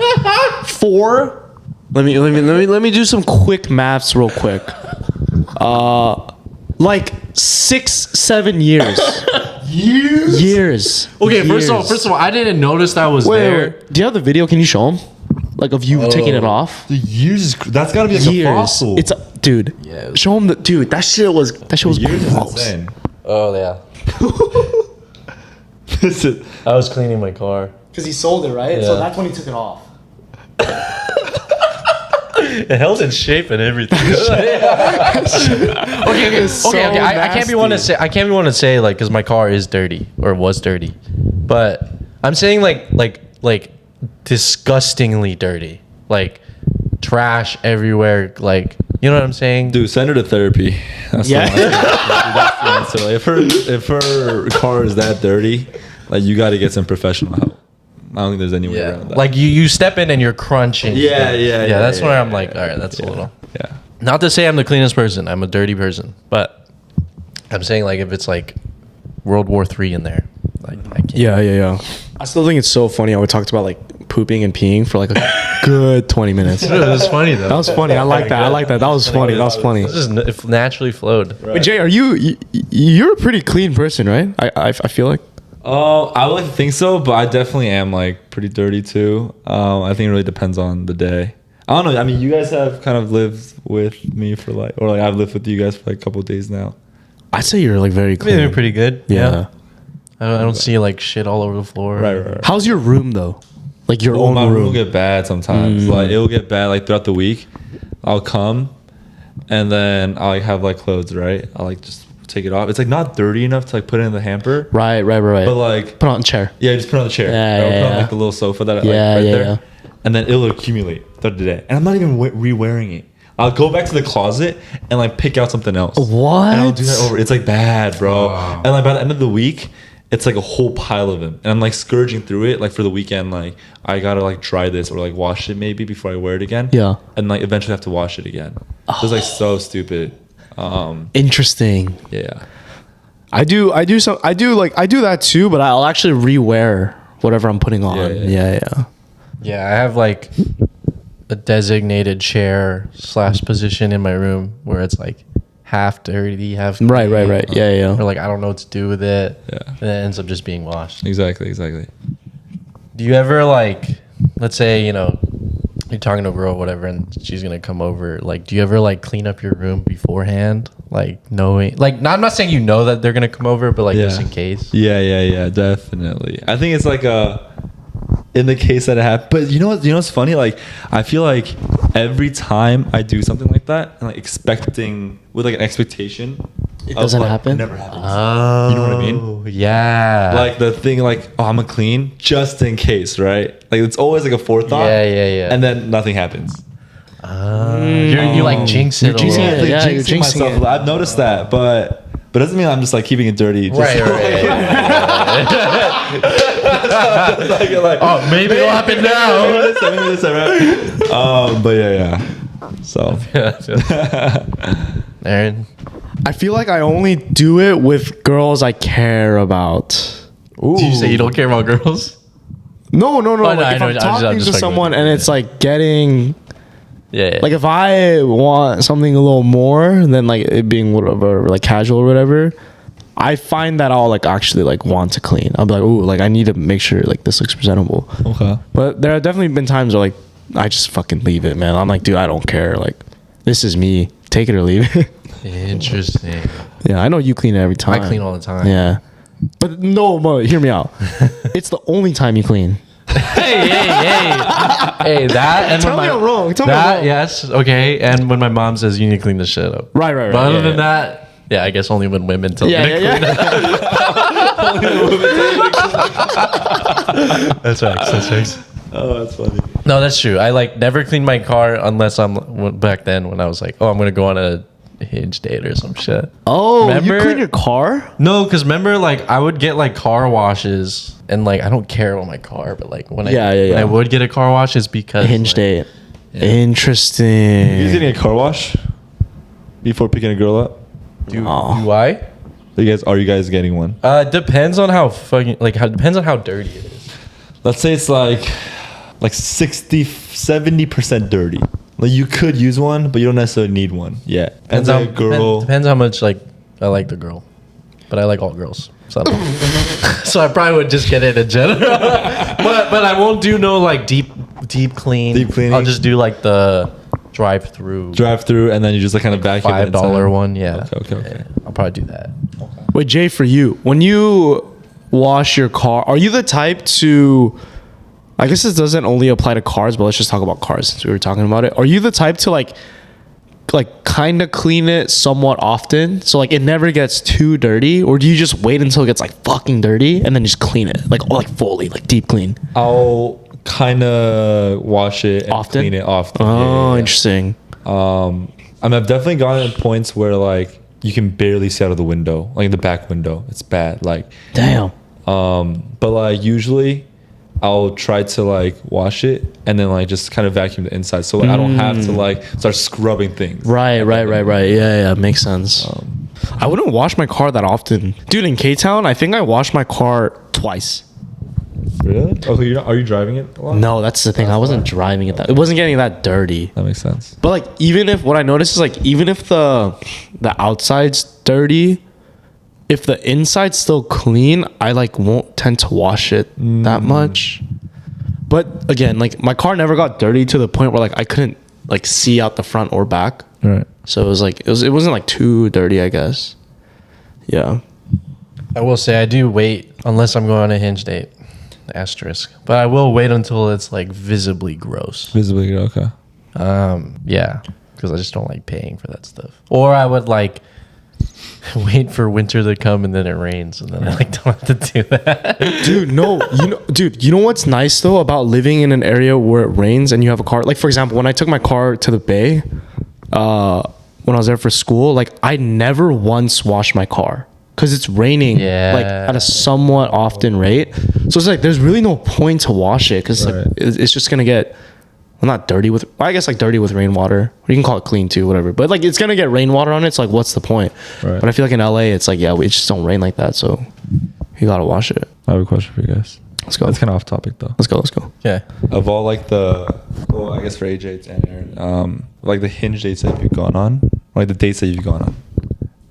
for let me do some quick maths real quick. Like 6-7 years. Years. Okay, Years. first of all, I didn't notice that was Wait, there. wait. Do you have the video? Can you show him? Like of you taking it off? The years, that's gotta be like Years. a fossil. It's a dude. Yeah. Show him the dude. That shit was years is gross. insane. Oh yeah, This is- I was cleaning my car. Because he sold it, right? Yeah. So that's when he took it off. It held in shape and everything. okay. I can't be one to say. I can't be one to say like because my car is dirty or was dirty, but I'm saying like disgustingly dirty, like trash everywhere. Like you know what I'm saying? Dude, send her to therapy. That's Yeah. that's the answer. Like, if her car is that dirty, like you got to get some professional help. I don't think there's any way around that. Like you step in and you're crunching. Yeah. That's where I'm like, yeah, all right, that's a little. Yeah. Not to say I'm the cleanest person. I'm a dirty person, but I'm saying like if it's like World War III in there, like I can't. Yeah. I still think it's so funny how we talked about like pooping and peeing for like a good 20 minutes. It was funny though. That was funny. I like that. That was funny. It just naturally flowed. But Jay, are you're a pretty clean person, right? I feel like. I would like to think so, but I definitely am like pretty dirty too. I think it really depends on the day. I don't know. I mean, you guys have kind of lived with me for like, or like I've lived with you guys for like a couple of days now. I'd say you're like very clean. They're pretty good. Yeah. I don't see like shit all over the floor. Right. How's your room though? Like your Oh, own my room room. will get bad sometimes. Like it'll get bad like throughout the week. I'll come, and then I'll like, have like clothes. Right. I'll like just take it off. It's like not dirty enough to like put it in the hamper. Right. But like Put it on a chair. yeah, just put it on the chair. Yeah, Or put it on yeah. like the little sofa that Yeah, right yeah, there. yeah. And then it'll accumulate throughout the day. And I'm not even re-wearing it. I'll go back to the closet and like pick out something else. What? And I'll do that over. It's like bad, bro. And like by the end of the week, it's like a whole pile of them. And I'm like scourging through it. Like for the weekend, like I gotta like dry this or like wash it maybe before I wear it again. Yeah. And like eventually have to wash it again. It's like so stupid. Interesting. Yeah. I do that too, but I'll actually rewear whatever I'm putting on. Yeah. Yeah, I have like a designated chair / position in my room where it's like half dirty, half clean. Right. Yeah. Or like I don't know what to do with it. Yeah. And it ends up just being washed. Exactly. Do you ever like, let's say, you know, you're talking to a girl or whatever and she's gonna come over, like do you ever like clean up your room beforehand? Like knowing like I'm not saying you know that they're gonna come over, but like just in case. Yeah, definitely. I think it's like in the case that it happened. But you know what's funny? Like I feel like every time I do something like that and like expecting with like an expectation, It doesn't happen? It never happens. Oh, You know what I mean? Yeah. Like the thing like, oh, I'm gonna clean just in case, right? Like it's always like a forethought. Yeah. And then nothing happens. You like jinx it. You're jinxing a it. little. Yeah, Like, you're jinxing jinxing myself. it. I've noticed that, but it doesn't mean I'm just like keeping it dirty. Just Right. like, Oh, maybe it'll happen now. maybe this time, right? But yeah. So Aaron. I feel like I only do it with girls I care about. Do you say you don't care about girls? No. no, Like I if know, I'm I'm talking just to fucking someone with you, and it's like getting Yeah. like if I want something a little more than like it being whatever like casual or whatever, I find that I'll like actually like want to clean. I'll be like, ooh, like I need to make sure like this looks presentable. Okay. But there have definitely been times where like I just fucking leave it, man. I'm like, dude, I don't care. Like this is me. Take it or leave it. Interesting. Yeah, I know you clean it every time. I clean all the time. Yeah. But no, hear me out. It's the only time you clean. Hey, that and Tell when me I'm wrong. Tell me that, I'm wrong. yes, okay. And when my mom says you need to clean the shit up. Right. But other Yeah, than yeah. that, yeah, I guess only when women tell me to clean Yeah. That's facts. Oh, that's funny. No, that's true. I like never clean my car unless back then when I was like, oh, I'm gonna go on a Hinge date or some shit. Oh, Remember? you clean your car? No, because remember, like I would get like car washes, and like I don't care about my car, but like when Yeah. I would get a car wash, it's because Hinge like, date. You Interesting. getting a car wash before picking a girl up? Do Oh. I? Are you guys getting one? Depends on how fucking depends on how dirty it is. Let's say it's like 60-70% dirty. Like you could use one, but you don't necessarily need one. Yeah. And Depends how then a girl. depends how much like I like the girl, but I like all girls. So, so I probably would just get it in general. but I won't do no like deep clean. Deep cleaning? I'll just do like the drive through and then you just like kind of vacuum it $5 inside. one. Yeah. Okay. Yeah, I'll probably do that. Wait, Jay, for you, when you wash your car, are you the type to? I guess this doesn't only apply to cars, but let's just talk about cars since we were talking about it. Are you the type to like kind of clean it somewhat often, so like it never gets too dirty, or do you just wait until it gets like fucking dirty and then just clean it like fully, like deep clean? I'll kind of wash it and Often? clean it often. Oh, Yeah. interesting. I've definitely gotten to points where like you can barely see out of the window, like the back window. It's bad. Like, Damn. but like usually I'll try to like wash it and then like just kind of vacuum the inside, so like I don't have to like start scrubbing things. Right. Yeah, makes sense. I wouldn't wash my car that often, dude. In K-Town, I think I washed my car twice. Really? Oh, are you driving it a lot? No, that's the thing. I wasn't driving it. It wasn't getting that dirty. That makes sense. But like, even if what I noticed is like, even if the outside's dirty, if the inside's still clean, I like won't tend to wash it that much. But again, like my car never got dirty to the point where like I couldn't like see out the front or back. Right. So it was like it wasn't like too dirty, I guess. Yeah. I will say I do wait unless I'm going on a Hinge date. Asterisk. But I will wait until it's like visibly gross. Visibly, okay. Yeah, because I just don't like paying for that stuff. Or I would like wait for winter to come and then it rains and then I like don't have to do that. Dude, no, you know what's nice though about living in an area where it rains and you have a car? Like for example, when I took my car to the Bay, when I was there for school, like I never once washed my car because it's raining like at a somewhat often rate. So it's like there's really no point to wash it because like it's just gonna get not dirty with, I guess like dirty with rainwater. You can call it clean too, whatever. But like it's gonna get rainwater on it. So like, what's the point? Right. But I feel like in LA, it's like it just don't rain like that. So you gotta wash it. I have a question for you guys. Let's go. That's kind of off topic though. Let's go. Yeah. Of all like I guess for AJ and Aaron, like the Hinge dates that you've gone on, like the dates that you've gone on,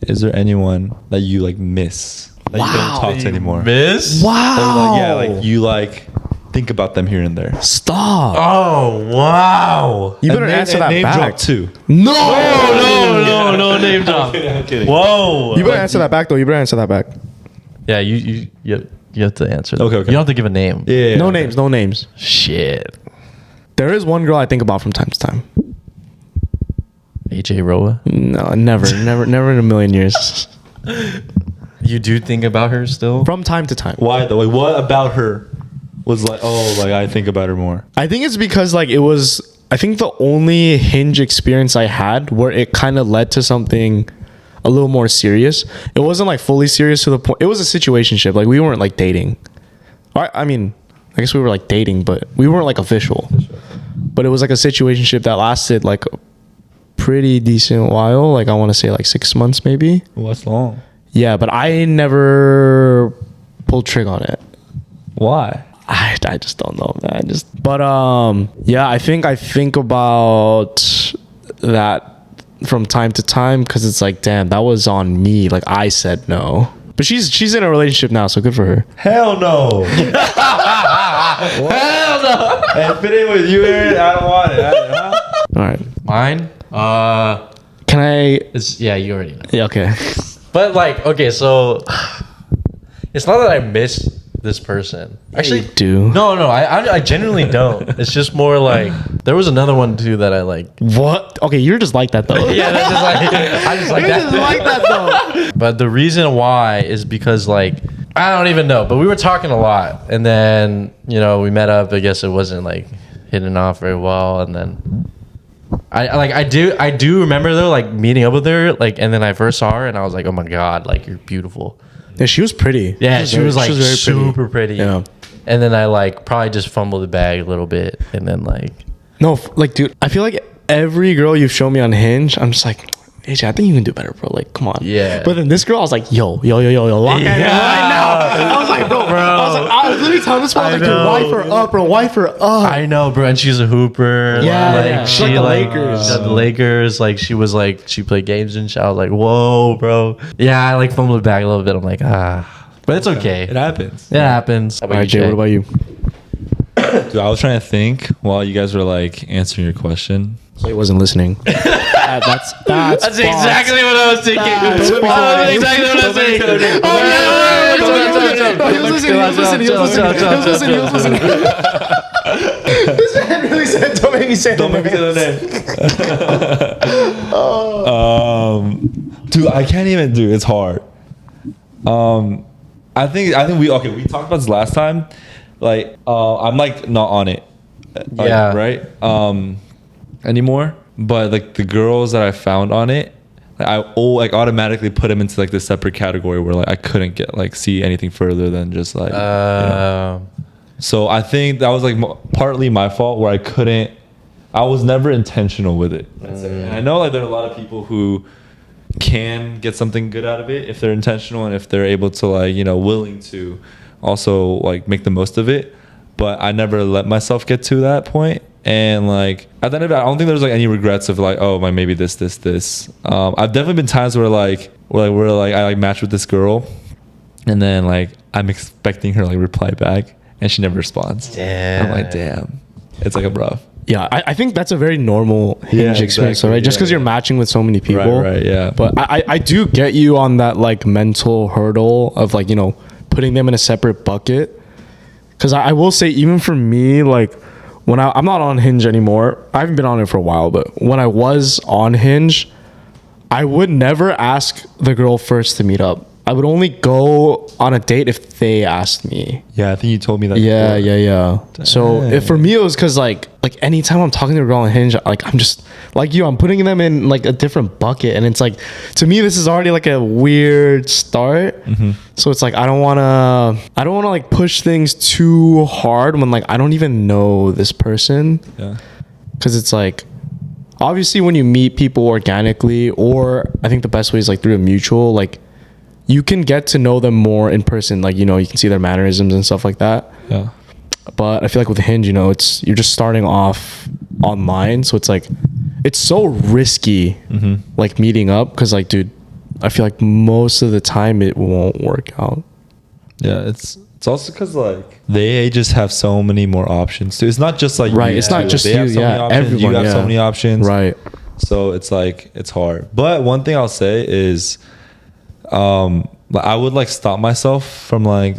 is there anyone that you like miss that you don't talk to anymore? Miss? Or, Wow. like, yeah, like you like think about them here and there. Stop. Oh wow. You better And answer that name back. drop too. No. No name drop. I'm kidding. Whoa. You better answer that back though. You better answer that back. Yeah, you have to answer that. Okay. You don't have to give a name. Yeah. No okay. names. No names. Shit. There is one girl I think about from time to time. AJ Roa. No, never in a million years. You do think about her still? From time to time. Why though? Like what about her was like? Oh, like I think about her more. I think it's because like it was. I think the only Hinge experience I had where it kind of led to something a little more serious. It wasn't like fully serious to the point. It was a situationship. Like we weren't like dating. I mean, I guess we were like dating, but we weren't like official. But it was like a situationship that lasted like a pretty decent while. Like I want to say like 6 months maybe. Well, that's long. Yeah, but I never pulled trigger on it. Why? I just don't know, man. But yeah, I think about that from time to time because it's like, damn, that was on me. Like I said no. But she's in a relationship now, so good for her. Hell no. Hell no. And if it ain't with you, Aaron, I don't want it. All right. Mine? Can I? Yeah, you already know. Yeah. Okay. But like, okay, so it's not that I miss this person. Actually, you do. No, I genuinely don't. It's just more like there was another one too that I like. What? Okay, you're just like that though. Yeah, that's just like I just like You're that. just like that though. But the reason why is because like I don't even know, but we were talking a lot, and then we met up. I guess it wasn't like hitting off very well, and then I do remember though like meeting up with her like, and then I first saw her and I was like, oh my god, like you're beautiful. Yeah, she was pretty. Yeah, she was like very super pretty. Yeah. And then I like probably just fumbled the bag a little bit, and then like No, like dude, I feel like every girl you've shown me on Hinge, I'm just like, AJ, I think you can do better, bro. Like, come on. Yeah. But then this girl, I was like, yo, lock that in right now. I was like, bro. I was literally telling this girl, I was like, dude, wife her up, bro. Wife her up. I know, bro, and she's a hooper. Yeah, like yeah. she Like the like Lakers. the Lakers. Like she was like she played games and shit. I was like, whoa, bro. Yeah, I like fumbled it back a little bit. I'm like, but it's okay. It happens. It happens. All right, Jay, what about you? Dude, I was trying to think while you guys were like answering your question. So he wasn't listening. That's exactly what I was thinking. That's That's fine. exactly what I was thinking. Oh He was listening. This man really said, don't make me say Don't make me say the name. Dude, I can't even do. It's hard. I think we talked about this last time. Like, I'm like not on it. Like, Yeah. Right. Anymore. But like the girls that I found on it, like, I automatically put them into like this separate category where like I couldn't get like see anything further than just like. So I think that was like partly my fault where I was never intentional with it. And I know like there are a lot of people who can get something good out of it if they're intentional and if they're able to like willing to also like make the most of it, but I never let myself get to that point. And like at the end of it, I don't think there's like any regrets of like, oh, my maybe this I've definitely been times where I like match with this girl and then like I'm expecting her like reply back and she never responds. Damn. I'm like, damn, it's like a rough. Yeah, I think that's a very normal Hinge experience, exactly. right? Just because Yeah, you're matching with so many people. Right, yeah. But I do get you on that like mental hurdle of like, putting them in a separate bucket. Because I will say, even for me, like when I'm not on Hinge anymore. I haven't been on it for a while, but when I was on Hinge, I would never ask the girl first to meet up. I would only go on a date if they asked me. Yeah, I think you told me that. Yeah, before. yeah. So if for me it was because like anytime I'm talking to a girl on Hinge, like I'm just like you, I'm putting them in like a different bucket, and it's like to me this is already like a weird start. Mm-hmm. So it's like I don't wanna like push things too hard when like I don't even know this person. Yeah. Because it's like obviously when you meet people organically, or I think the best way is like through a mutual, like you can get to know them more in person. Like, you can see their mannerisms and stuff like that. Yeah. But I feel like with Hinge, you're just starting off online. So it's like, it's so risky, like meeting up. Cause like, dude, I feel like most of the time it won't work out. Yeah. It's also because like they just have so many more options too. It's not just like Right. you It's not too. just They you. have so many Yeah. options, Everyone. you have so many options. Right. So it's like it's hard. But one thing I'll say is I would like stop myself from like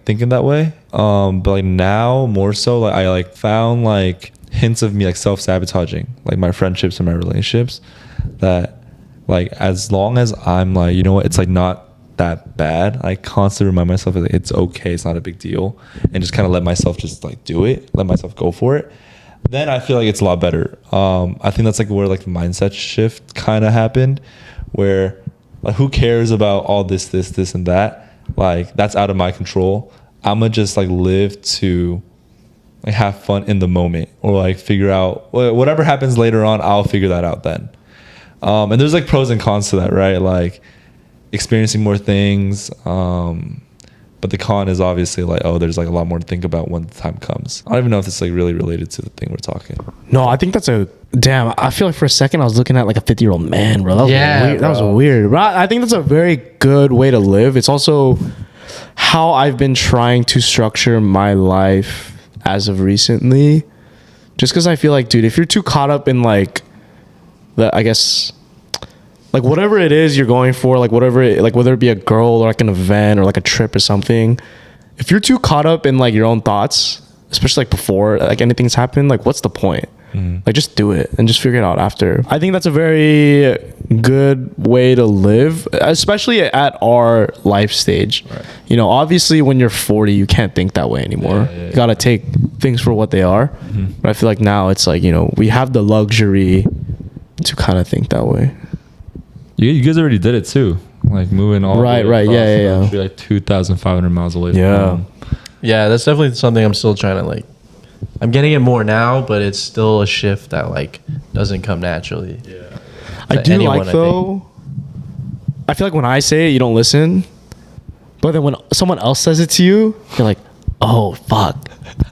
thinking that way. But like now more so, like I like found like hints of me like self-sabotaging like my friendships and my relationships, that like as long as I'm like, you know what, it's like not that bad, I constantly remind myself that it's okay, it's not a big deal, and just kind of let myself just like do it, let myself go for it. Then I feel like it's a lot better. I think that's like where like the mindset shift kind of happened, where like who cares about all this and that, like that's out of my control. I'm gonna just like live to like have fun in the moment, or like figure out whatever happens later on, I'll figure that out then. And there's like pros and cons to that, right? Like experiencing more things, But the con is obviously like, oh, there's like a lot more to think about when the time comes. I don't even know if it's like really related to the thing we're talking. No, I think that's a damn. I feel like for a second I was looking at like a 50-year-old man, bro. That was Yeah, weird. That was bro. weird. But I think that's a very good way to live. It's also how I've been trying to structure my life as of recently. Just because I feel like, dude, if you're too caught up in like the, I guess, like whatever it is you're going for, like whatever, like whether it be a girl or like an event or like a trip or something, if you're too caught up in like your own thoughts, especially like before like anything's happened, like what's the point? Like just do it and just figure it out after. I think that's a very good way to live, especially at our life stage. Right. You know, obviously when you're 40, you can't think that way anymore. You gotta take things for what they are. But I feel like now it's like, you know, we have the luxury to kind of think that way. You guys already did it too, like moving all Right, the way right, across yeah, the yeah. country, like 2,500 miles away. From Yeah. home. Yeah, that's definitely something I'm still trying to like. I'm getting it more now, but it's still a shift that like doesn't come naturally. Yeah. I To do anyone, like I though. I feel like when I say it, you don't listen, but then when someone else says it to you, you're like, "Oh fuck!"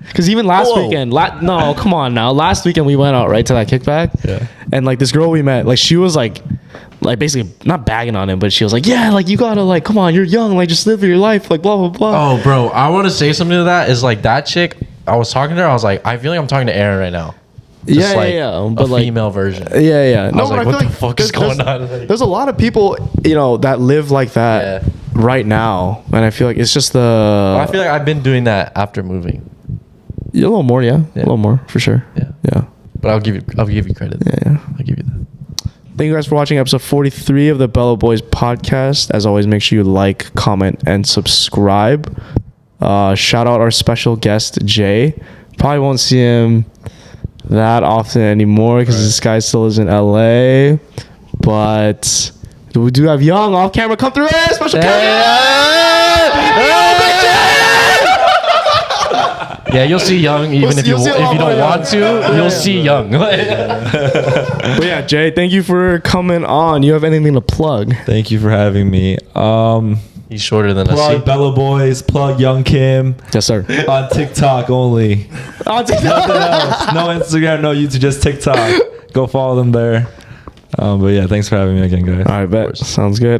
Because even last Whoa. weekend, no, come on now. Last weekend we went out right to that kickback, Yeah. and like this girl we met, like she was like basically not bagging on him, but she was like, "Yeah, like you gotta like, come on, you're young, like just live your life, like blah blah blah." Oh, bro, I want to say something to that. Is like that chick. I was talking to her. I was like, I feel like I'm talking to Aaron right now. Just Yeah, like yeah, a but like, female version. yeah. I was like, but what feel the fuck is there's- going on? Like- There's a lot of people, you know, that live like that Yeah. right now, and I feel like it's just I feel like I've been doing that after moving. a little more, yeah, a little more for sure. Yeah. Yeah. But I'll give you credit. Yeah. I'll give you that. Thank you guys for watching episode 43 of the Bellowbois podcast. As always, make sure you like, comment, and subscribe. Shout out our special guest, Jay. Probably won't see him that often anymore because this guy still lives in LA. But we do have Young off camera. Come through there, special Yeah, you'll see Young even if you You'll see a lot more don't Young. want to. You'll see Young. But yeah, Jay, thank you for coming on. You have anything to plug? Thank you for having me. He's shorter than us. Plug Bellowbois, plug Young Kim Yes, sir. on TikTok only. Nothing else. No Instagram, no YouTube, just TikTok. Go follow them there. But yeah, thanks for having me again, guys. All right, bet. Sounds good.